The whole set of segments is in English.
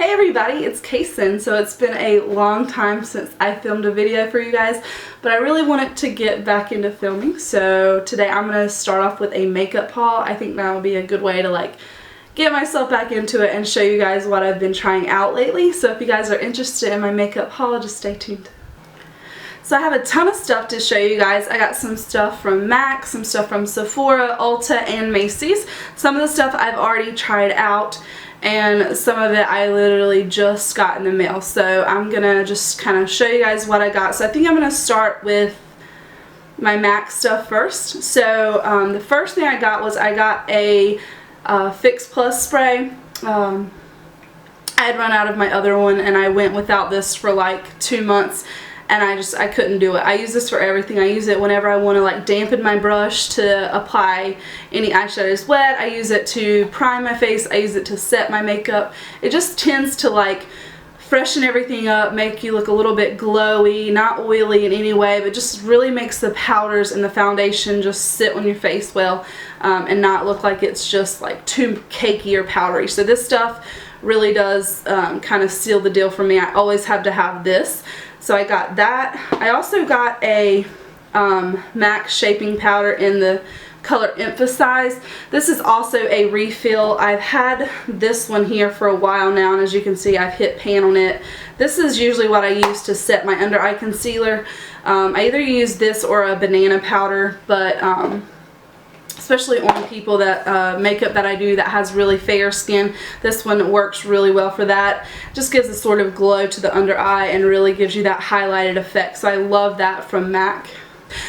Hey everybody, it's Kason. So it's been a long time since I filmed a video for you guys, but I really wanted to get back into filming. So today I'm going to start off with a makeup haul. I think that will be a good way to get myself back into it and show you guys what I've been trying out lately. So if you guys are interested in my makeup haul, just stay tuned. So I have a ton of stuff to show you guys. I got some stuff from MAC, some stuff from Sephora, Ulta, and Macy's. Some of the stuff I've already tried out, and some of it I literally just got in the mail. So I'm gonna just kind of show you guys what I got. So I think I'm gonna start with my MAC stuff first. So the first thing I got was a Fix Plus spray. I had run out of my other one and I went without this for like 2 months. And I couldn't do it. I use this for everything. I use it whenever I want to dampen my brush to apply any eyeshadows wet. I use it to prime my face. I use it to set my makeup. It just tends to freshen everything up, make you look a little bit glowy, not oily in any way, but just really makes the powders and the foundation just sit on your face well, and not look like it's just too cakey or powdery. So this stuff really does kind of seal the deal for me. I always have to have this. So I got that. I also got a MAC shaping powder in the color Emphasize. This is also a refill. I've had this one here for a while now, and as you can see I've hit pan on it. This is usually what I use to set my under eye concealer. I either use this or a banana powder, but especially on people that makeup that I do that has really fair skin, this one works really well for that. Just gives a sort of glow to the under eye and really gives you that highlighted effect. So I love that from MAC.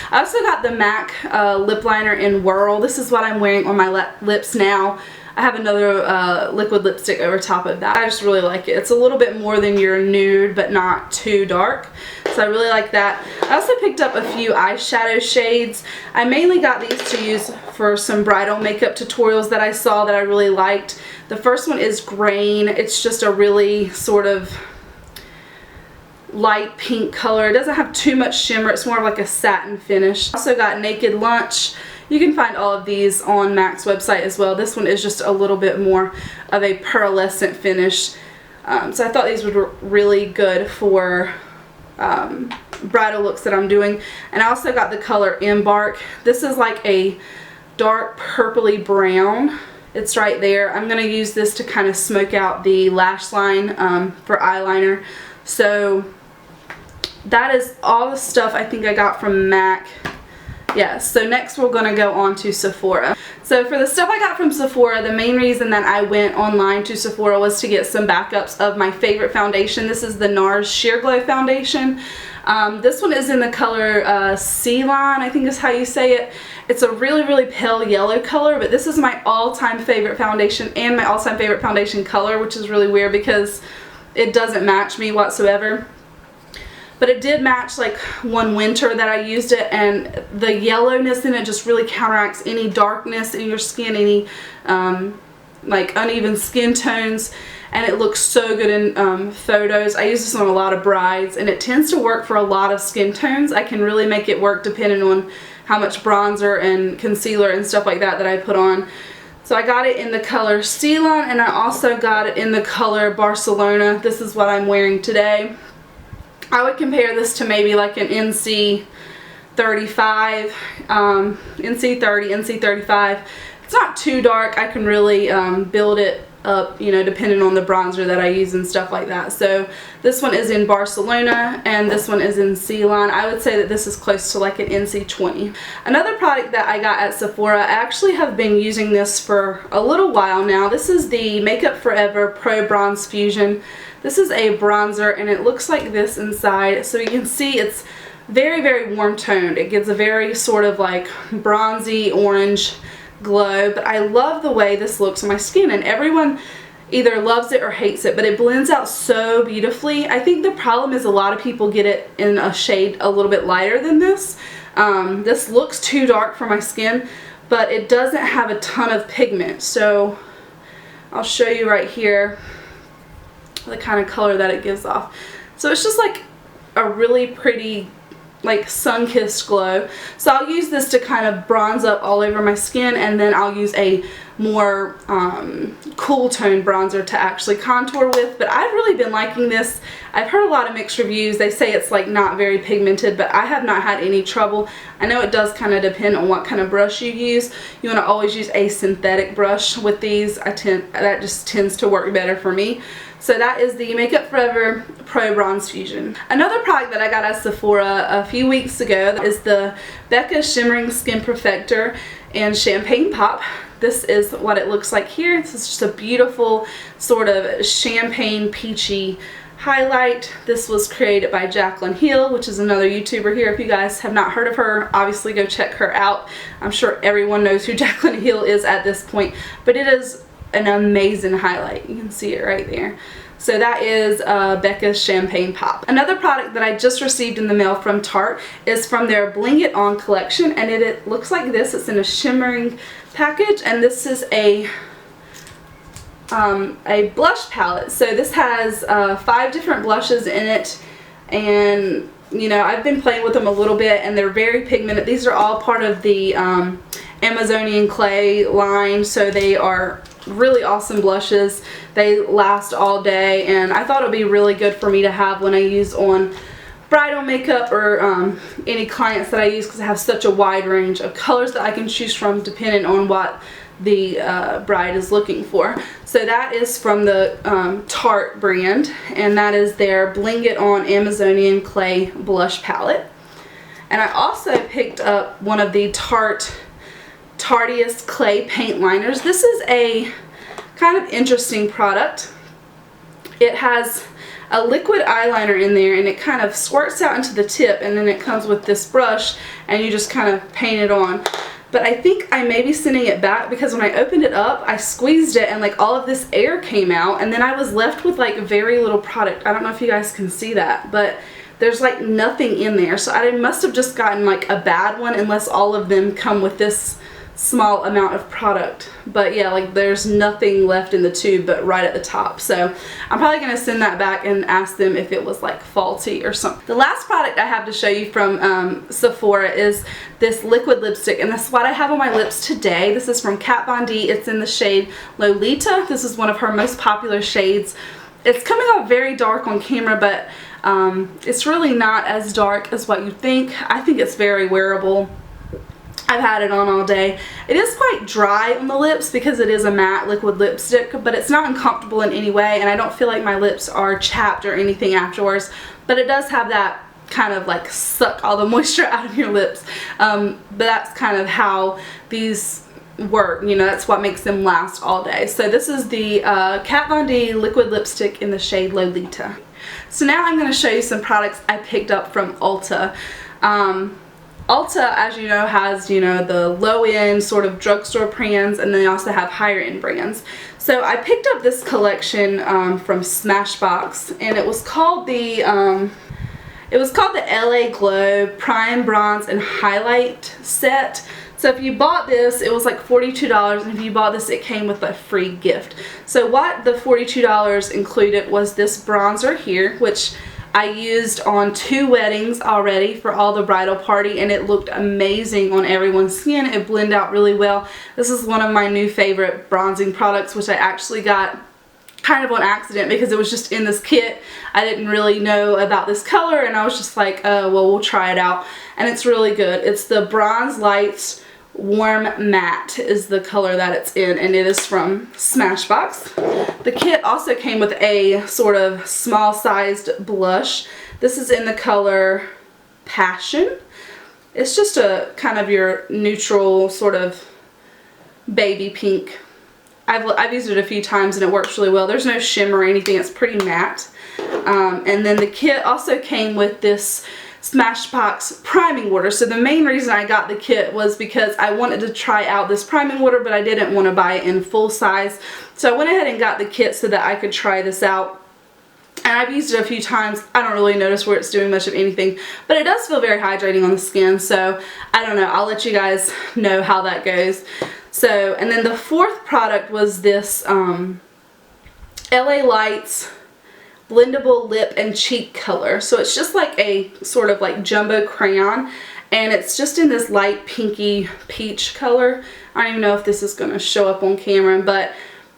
I also got the MAC lip liner in Whirl. This is what I'm wearing on my lips now. I have another liquid lipstick over top of that. I just really like it. It's a little bit more than your nude, but not too dark. So I really like that. I also picked up a few eyeshadow shades. I mainly got these to use for some bridal makeup tutorials that I saw that I really liked. The first one is Grain. It's just a really sort of light pink color. It doesn't have too much shimmer. It's more of like a satin finish. I also got Naked Lunch. You can find all of these on MAC's website as well. This one is just a little bit more of a pearlescent finish. So I thought these were really good for bridal looks that I'm doing. And I also got the color Embark. This is like a dark purpley brown. It's right there. I'm going to use this to kind of smoke out the lash line for eyeliner. So that is all the stuff I think I got from MAC. Yeah, so next we're going to go on to Sephora. So for the stuff I got from Sephora, the main reason that I went online to Sephora was to get some backups of my favorite foundation. This is the NARS Sheer Glow Foundation. This one is in the color Ceylon, I think is how you say it. It's a really, really pale yellow color, but this is my all-time favorite foundation and my all-time favorite foundation color, which is really weird because it doesn't match me whatsoever. But it did match one winter that I used it, and the yellowness in it just really counteracts any darkness in your skin, any uneven skin tones, and it looks so good in photos. I use this on a lot of brides, and it tends to work for a lot of skin tones. I can really make it work depending on how much bronzer and concealer and stuff like that I put on. So I got it in the color Ceylon, and I also got it in the color Barcelona. This is what I'm wearing today. I would compare this to maybe an NC 35, NC 30, NC 35. It's not too dark. I can really build it up, depending on the bronzer that I use and stuff like that. So this one is in Barcelona and this one is in Ceylon. I would say that this is close to an NC 20. Another product that I got at Sephora, I actually have been using this for a little while now. This is the Makeup Forever Pro Bronze Fusion. This is a bronzer and it looks like this inside. So you can see it's very, very warm toned. It gives a very sort of bronzy orange glow, but I love the way this looks on my skin, and everyone either loves it or hates it, but it blends out so beautifully. I think the problem is a lot of people get it in a shade a little bit lighter than this. This looks too dark for my skin, but it doesn't have a ton of pigment. So I'll show you right here the kind of color that it gives off. So it's just a really pretty sun-kissed glow. So I'll use this to kind of bronze up all over my skin, and then I'll use a more cool tone bronzer to actually contour with, but I've really been liking this. I've heard a lot of mixed reviews. They say it's like not very pigmented, but I have not had any trouble. I know it does kind of depend on what kind of brush you use. You want to always use a synthetic brush with these. That just tends to work better for me. So that is the Makeup Forever Pro Bronze Fusion. Another product that I got at Sephora a few weeks ago is the Becca Shimmering Skin Perfector in Champagne Pop. This is what it looks like here. This is just a beautiful sort of champagne peachy highlight. This was created by Jaclyn Hill, which is another YouTuber here. If you guys have not heard of her, obviously go check her out. I'm sure everyone knows who Jaclyn Hill is at this point, but it is an amazing highlight. You can see it right there. So that is Becca's Champagne Pop. Another product that I just received in the mail from Tarte is from their Bling It On collection, and it looks like this. It's in a shimmering package, and this is a blush palette. So this has 5 different blushes in it, and you know, I've been playing with them a little bit, and they're very pigmented. These are all part of the Amazonian Clay line, so they are really awesome blushes. They last all day, and I thought it would be really good for me to have when I use on bridal makeup or any clients that I use, because I have such a wide range of colors that I can choose from depending on what the bride is looking for. So that is from the Tarte brand, and that is their Bling It On Amazonian Clay blush palette. And I also picked up one of the Tarte Tarteist Clay paint liners. This is a kind of interesting product. It has a liquid eyeliner in there, and it kind of squirts out into the tip, and then it comes with this brush, and you just kind of paint it on. But I think I may be sending it back, because when I opened it up, I squeezed it and like all of this air came out, and then I was left with like very little product. I don't know if you guys can see that, but there's like nothing in there. So I must have just gotten like a bad one, unless all of them come with this small amount of product. But yeah, like there's nothing left in the tube but right at the top. So I'm probably going to send that back and ask them if it was like faulty or something. The last product I have to show you from Sephora is this liquid lipstick, and that's what I have on my lips today. This is from Kat Von D. It's in the shade Lolita. This is one of her most popular shades. It's coming off very dark on camera, but it's really not as dark as what you think. I think it's very wearable. I've had it on all day. It is quite dry on the lips because it is a matte liquid lipstick, but it's not uncomfortable in any way, and I don't feel like my lips are chapped or anything afterwards. But it does have that kind of like suck all the moisture out of your lips. But that's kind of how these work, you know, that's what makes them last all day. So this is the Kat Von D liquid lipstick in the shade Lolita. So now I'm going to show you some products I picked up from Ulta. Ulta, as you know, has, you know, the low-end sort of drugstore brands, and then they also have higher-end brands. So I picked up this collection from Smashbox, and it was called the LA Glow Prime, Bronze, and Highlight set. So if you bought this, it was like $42, and if you bought this, it came with a free gift. So what the $42 included was this bronzer here, which I used on 2 weddings already for all the bridal party, and it looked amazing on everyone's skin. It blended out really well. This is one of my new favorite bronzing products, which I actually got kind of on accident because it was just in this kit. I didn't really know about this color, and I was just like, well, we'll try it out. And it's really good. It's the Bronze Lights Warm Matte is the color that it's in, and it is from Smashbox. The kit also came with a sort of small sized blush. This is in the color Passion. It's just a kind of your neutral sort of baby pink. I've used it a few times and it works really well. There's no shimmer or anything. It's pretty matte. And then the kit also came with this Smashbox priming water. So the main reason I got the kit was because I wanted to try out this priming water, but I didn't want to buy it in full size. So I went ahead and got the kit so that I could try this out. And I've used it a few times. I don't really notice where it's doing much of anything, but it does feel very hydrating on the skin. So I don't know. I'll let you guys know how that goes. So, and then the fourth product was this LA Lights blendable lip and cheek color. So it's just like a sort of like jumbo crayon, and it's just in this light pinky peach color. I don't even know if this is going to show up on camera, but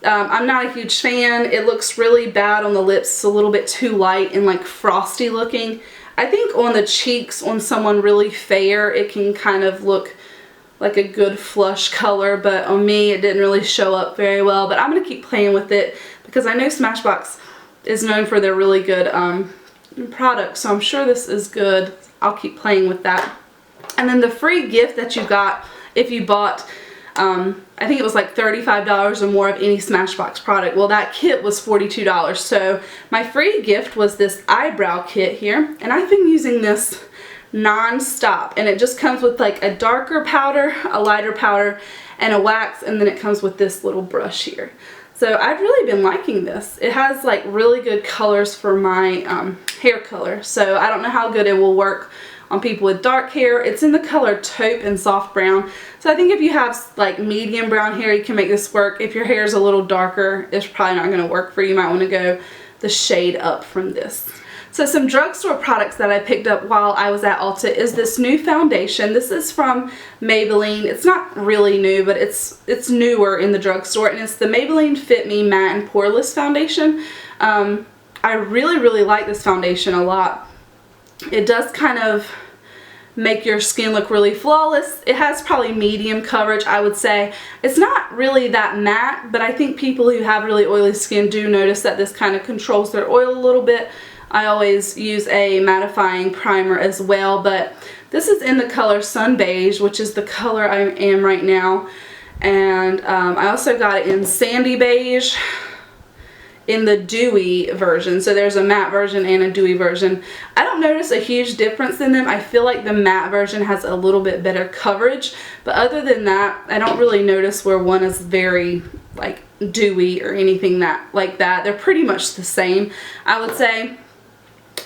I'm not a huge fan. It looks really bad on the lips. It's a little bit too light and like frosty looking. I think on the cheeks, on someone really fair, it can kind of look like a good flush color, but on me it didn't really show up very well. But I'm going to keep playing with it because I know Smashbox is known for their really good products, so I'm sure this is good. I'll keep playing with that. And then the free gift that you got if you bought, I think it was like $35 or more of any Smashbox product. Well, that kit was $42. So my free gift was this eyebrow kit here, and I've been using this non-stop, and it just comes with like a darker powder, a lighter powder, and a wax, and then it comes with this little brush here. So I've really been liking this. It has like really good colors for my hair color, so I don't know how good it will work on people with dark hair. It's in the color taupe and soft brown, so I think if you have like medium brown hair, you can make this work. If your hair is a little darker, it's probably not going to work for you. You might want to go the shade up from this. So some drugstore products that I picked up while I was at Ulta is this new foundation. This is from Maybelline. It's not really new, but it's newer in the drugstore, and it's the Maybelline Fit Me Matte and Poreless Foundation. I really like this foundation a lot. It does kind of make your skin look really flawless. It has probably medium coverage, I would say. It's not really that matte, but I think people who have really oily skin do notice that this kind of controls their oil a little bit. I always use a mattifying primer as well, but this is in the color Sun Beige, which is the color I am right now. And I also got it in Sandy Beige in the dewy version. So there's a matte version and a dewy version. I don't notice a huge difference in them. I feel like the matte version has a little bit better coverage, but other than that, I don't really notice where one is very like dewy or anything like that. They're pretty much the same, I would say.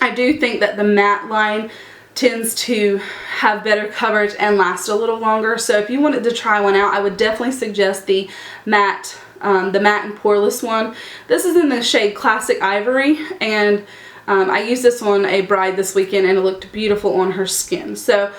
I do think that the matte line tends to have better coverage and last a little longer. So if you wanted to try one out, I would definitely suggest the matte and poreless one. This is in the shade Classic Ivory, and I used this on a bride this weekend and it looked beautiful on her skin. So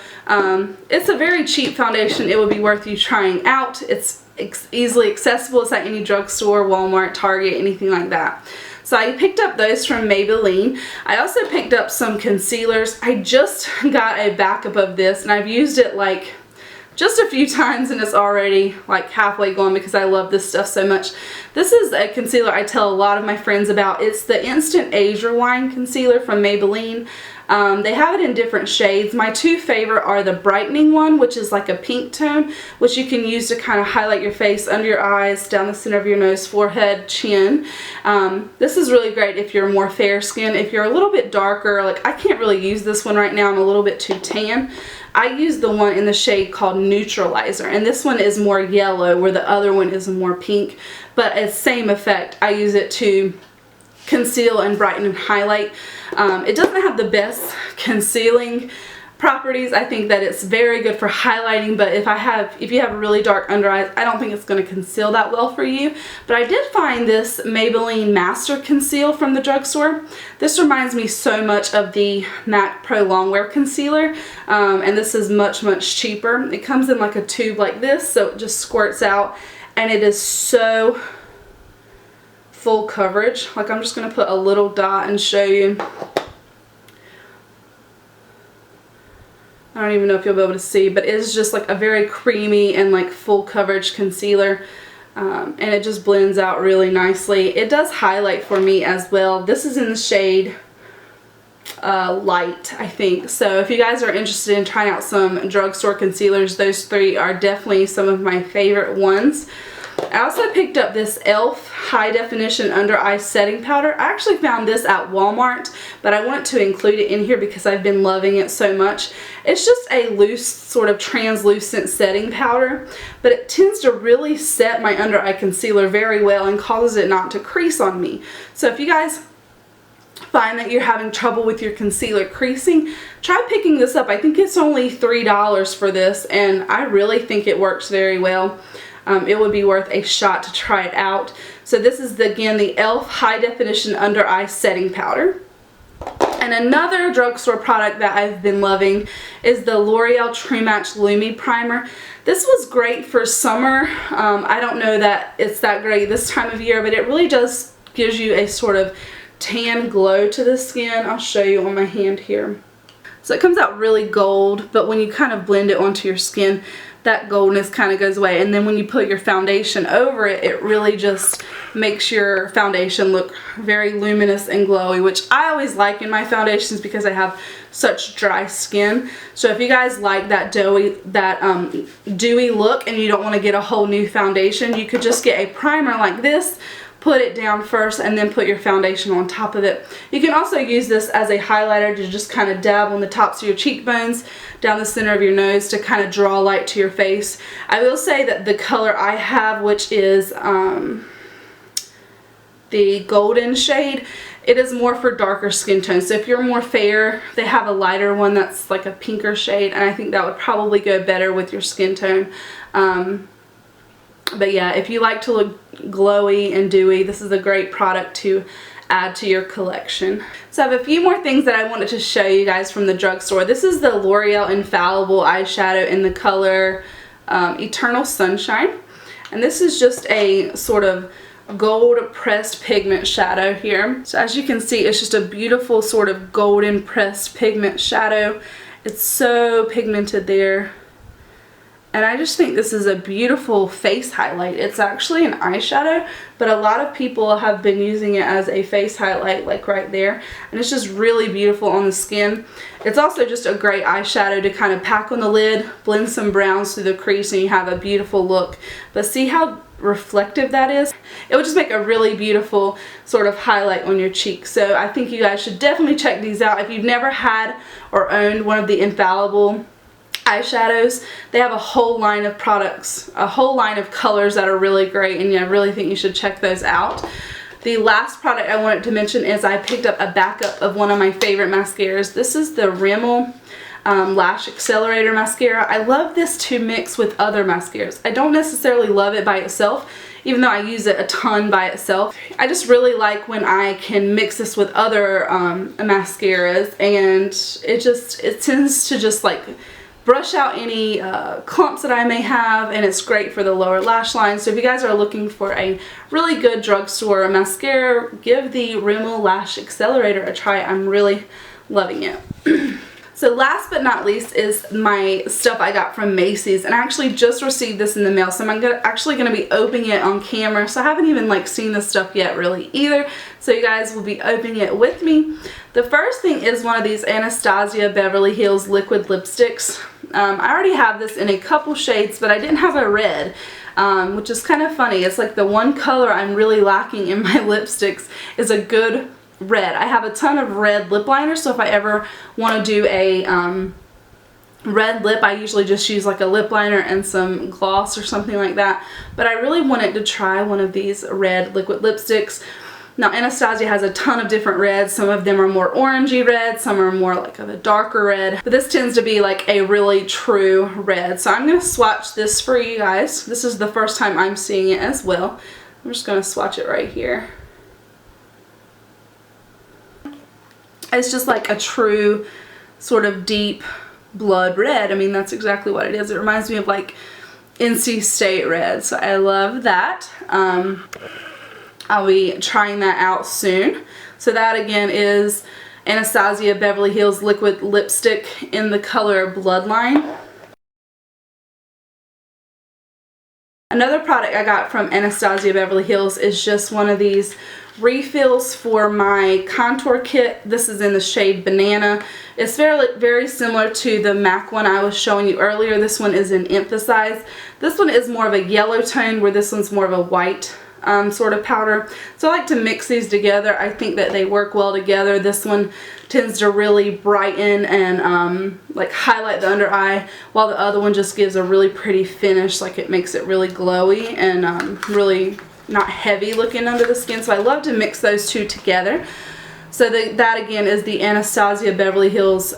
it's a very cheap foundation. It would be worth you trying out. It's easily accessible. It's at any drugstore, Walmart, Target, anything like that. So I picked up those from Maybelline. I also picked up some concealers. I just got a backup of this, and I've used it like just a few times, and it's already like halfway gone because I love this stuff so much. This is a concealer I tell a lot of my friends about. It's the Instant Age Rewind Concealer from Maybelline. They have it in different shades. My two favorite are the brightening one, which is like a pink tone, which you can use to kind of highlight your face, under your eyes, down the center of your nose, forehead, chin. This is really great if you're more fair skin. If you're a little bit darker, like I can't really use this one right now, I'm a little bit too tan. I use the one in the shade called Neutralizer, and this one is more yellow where the other one is more pink, but it's same effect. I use it to conceal and brighten and highlight. It doesn't have the best concealing properties. I think that it's very good for highlighting, but if you have really dark under eyes, I don't think it's going to conceal that well for you. But I did find this Maybelline Master Conceal from the drugstore. This reminds me so much of the MAC Pro Longwear Concealer, and this is much cheaper. It comes in like a tube like this, so it just squirts out, and it is so full coverage. Like I'm just going to put a little dot and show you. I don't even know if you'll be able to see, but it's just like a very creamy and like full coverage concealer, and it just blends out really nicely. It does highlight for me as well. This is in the shade Light, I think. So if you guys are interested in trying out some drugstore concealers, those three are definitely some of my favorite ones. I also picked up this e.l.f. High Definition Under Eye Setting Powder. I actually found this at Walmart, but I wanted to include it in here because I've been loving it so much. It's just a loose, sort of translucent setting powder, but it tends to really set my under eye concealer very well and causes it not to crease on me. So if you guys find that you're having trouble with your concealer creasing, try picking this up. I think it's only $3 for this, and I really think it works very well. It would be worth a shot to try it out. So this is again the e.l.f. High Definition Under Eye Setting Powder. And And another drugstore product that I've been loving is the L'Oreal True Match Lumi Primer. This was great for summer. I don't know that it's that great this time of year, but it really does gives you a sort of tan glow to the skin. I'll show you on my hand here. So it comes out really gold, but when you kind of blend it onto your skin, that goldness kind of goes away. And then when you put your foundation over it, it really just makes your foundation look very luminous and glowy, which I always like in my foundations because I have such dry skin. So if you guys like that dewy look and you don't want to get a whole new foundation, you could just get a primer like this, put it down first, and then put your foundation on top of it. You can also use this as a highlighter to just kind of dab on the tops of your cheekbones, down the center of your nose to kind of draw light to your face. I will say that the color I have, which is the golden shade, it is more for darker skin tones. So if you're more fair, they have a lighter one that's like a pinker shade, and I think that would probably go better with your skin tone. But yeah, if you like to look glowy and dewy, this is a great product to add to your collection. So I have a few more things that I wanted to show you guys from the drugstore. This is the L'Oreal Infallible eyeshadow in the color Eternal Sunshine. And this is just a sort of gold pressed pigment shadow here. So as you can see, it's just a beautiful sort of golden pressed pigment shadow. It's so pigmented there. And I just think this is a beautiful face highlight. It's actually an eyeshadow, but a lot of people have been using it as a face highlight, like right there. And it's just really beautiful on the skin. It's also just a great eyeshadow to kind of pack on the lid, blend some browns through the crease, and you have a beautiful look. But see how reflective that is? It would just make a really beautiful sort of highlight on your cheek. So I think you guys should definitely check these out. If you've never had or owned one of the Infallible eyeshadows, they have a whole line of products, a whole line of colors that are really great, and I really think you should check those out. The last product I wanted to mention is I picked up a backup of one of my favorite mascaras. This is the Rimmel Lash Accelerator Mascara. I love this to mix with other mascaras. I don't necessarily love it by itself, even though I use it a ton by itself. I just really like when I can mix this with other mascaras, and it tends to just like brush out any clumps that I may have, and it's great for the lower lash line. So if you guys are looking for a really good drugstore mascara, give the Rimmel Lash Accelerator a try. I'm really loving it. So last but not least is my stuff I got from Macy's, and I actually just received this in the mail, so I'm actually going to be opening it on camera, so I haven't even like seen this stuff yet really either, so you guys will be opening it with me. The first thing is one of these Anastasia Beverly Hills liquid lipsticks. I already have this in a couple shades, but I didn't have a red, which is kind of funny. It's like the one color I'm really lacking in my lipsticks is a good red. I have a ton of red lip liners, so if I ever want to do a red lip, I usually just use like a lip liner and some gloss or something like that. But I really wanted to try one of these red liquid lipsticks. Now Anastasia has a ton of different reds. Some of them are more orangey red, some are more like of a darker red, but this tends to be like a really true red. So I'm going to swatch this for you guys. This is the first time I'm seeing it as well. I'm just going to swatch it right here. It's just like a true sort of deep blood red. I mean, that's exactly what it is. It reminds me of like NC State red, so I love that. I'll be trying that out soon. So that again is Anastasia Beverly Hills liquid lipstick in the color Bloodline. Another product I got from Anastasia Beverly Hills is just one of these refills for my contour kit. This is in the shade Banana. It's very similar to the MAC one I was showing you earlier. This one is in Emphasize. This one is more of a yellow tone, where this one's more of a white sort of powder. So I like to mix these together. I think that they work well together. This one tends to really brighten and like highlight the under eye, while the other one just gives a really pretty finish. Like it makes it really glowy and really not heavy looking under the skin. So I love to mix those two together. So that again is the Anastasia Beverly Hills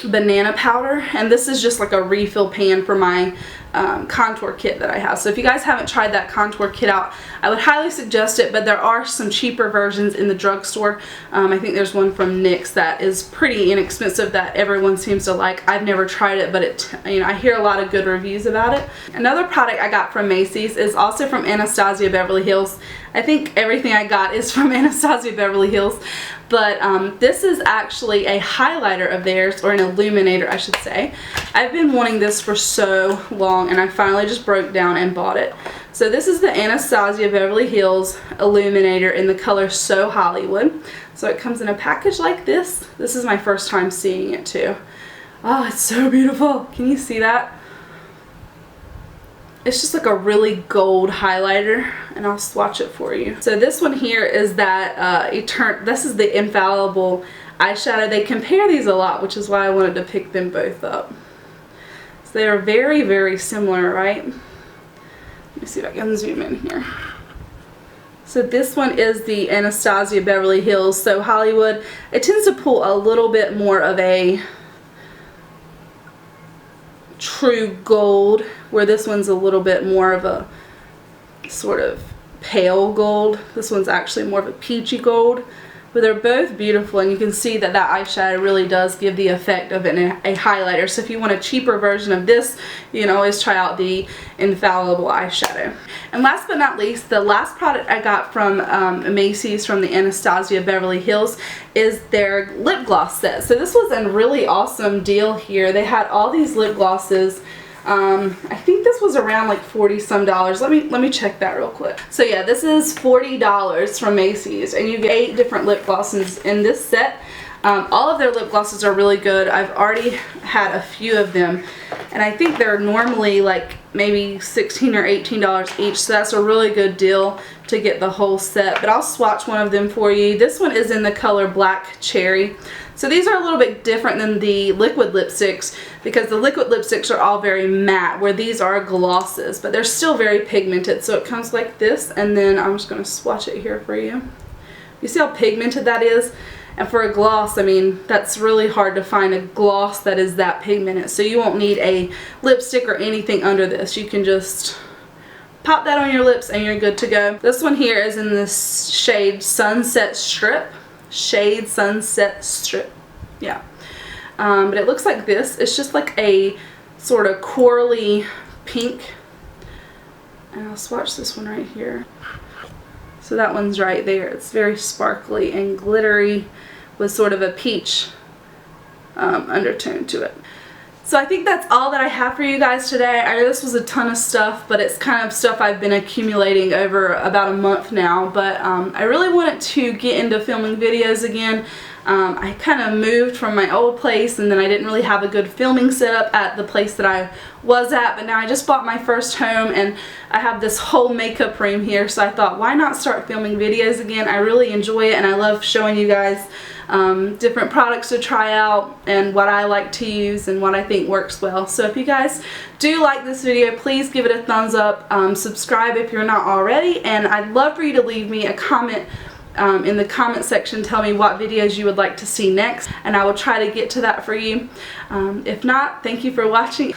Banana powder, and this is just like a refill pan for my contour kit that I have. So if you guys haven't tried that contour kit out, I would highly suggest it, but there are some cheaper versions in the drugstore. I think there's one from NYX that is pretty inexpensive that everyone seems to like. I've never tried it, but I hear a lot of good reviews about it. Another product I got from Macy's is also from Anastasia Beverly Hills. I think everything I got is from Anastasia Beverly Hills, but this is actually a highlighter of theirs, or an illuminator I should say. I've been wanting this for so long and I finally just broke down and bought it. So this is the Anastasia Beverly Hills illuminator in the color So Hollywood. So it comes in a package like this. This is my first time seeing it too. Oh, it's so beautiful. Can you see that? It's just like a really gold highlighter, and I'll swatch it for you. So this one here is that this is the Infallible eyeshadow. They compare these a lot, which is why I wanted to pick them both up. So they are very, very similar, right? Let me see if I can zoom in here. So this one is the Anastasia Beverly Hills So Hollywood. It tends to pull a little bit more of a true gold, where this one's a little bit more of a sort of pale gold. This one's actually more of a peachy gold, but they're both beautiful, and you can see that that eyeshadow really does give the effect of a highlighter. So if you want a cheaper version of this, you can always try out the Infallible eyeshadow. And last but not least, the last product I got from Macy's from the Anastasia Beverly Hills is their lip gloss set. So this was a really awesome deal here. They had all these lip glosses. I think this was around like $40 some. Let me check that real quick. So yeah, this is $40 from Macy's, and you get 8 different lip glosses in this set. All of their lip glosses are really good. I've already had a few of them, and I think they're normally like maybe $16 or $18 each, so that's a really good deal to get the whole set. But I'll swatch one of them for you. This one is in the color Black Cherry. So these are a little bit different than the liquid lipsticks, because the liquid lipsticks are all very matte, where these are glosses, but they're still very pigmented. So it comes like this, and then I'm just going to swatch it here for you. You see how pigmented that is? And for a gloss, I mean, that's really hard to find a gloss that is that pigmented. So you won't need a lipstick or anything under this. You can just pop that on your lips and you're good to go. This one here is in this shade Sunset Strip. Shade Sunset Strip. Yeah. But it looks like this. It's just like a sort of corally pink. And I'll swatch this one right here. So that one's right there. It's very sparkly and glittery with sort of a peach undertone to it. So I think that's all that I have for you guys today. I know this was a ton of stuff, but it's kind of stuff I've been accumulating over about a month now. But I really wanted to get into filming videos again. I kind of moved from my old place, and then I didn't really have a good filming setup at the place that I was at, but now I just bought my first home and I have this whole makeup room here, so I thought, why not start filming videos again? I really enjoy it, and I love showing you guys different products to try out and what I like to use and what I think works well. So if you guys do like this video, please give it a thumbs up, subscribe if you're not already, and I'd love for you to leave me a comment in the comment section. Tell me what videos you would like to see next, and I will try to get to that for you. If not, thank you for watching.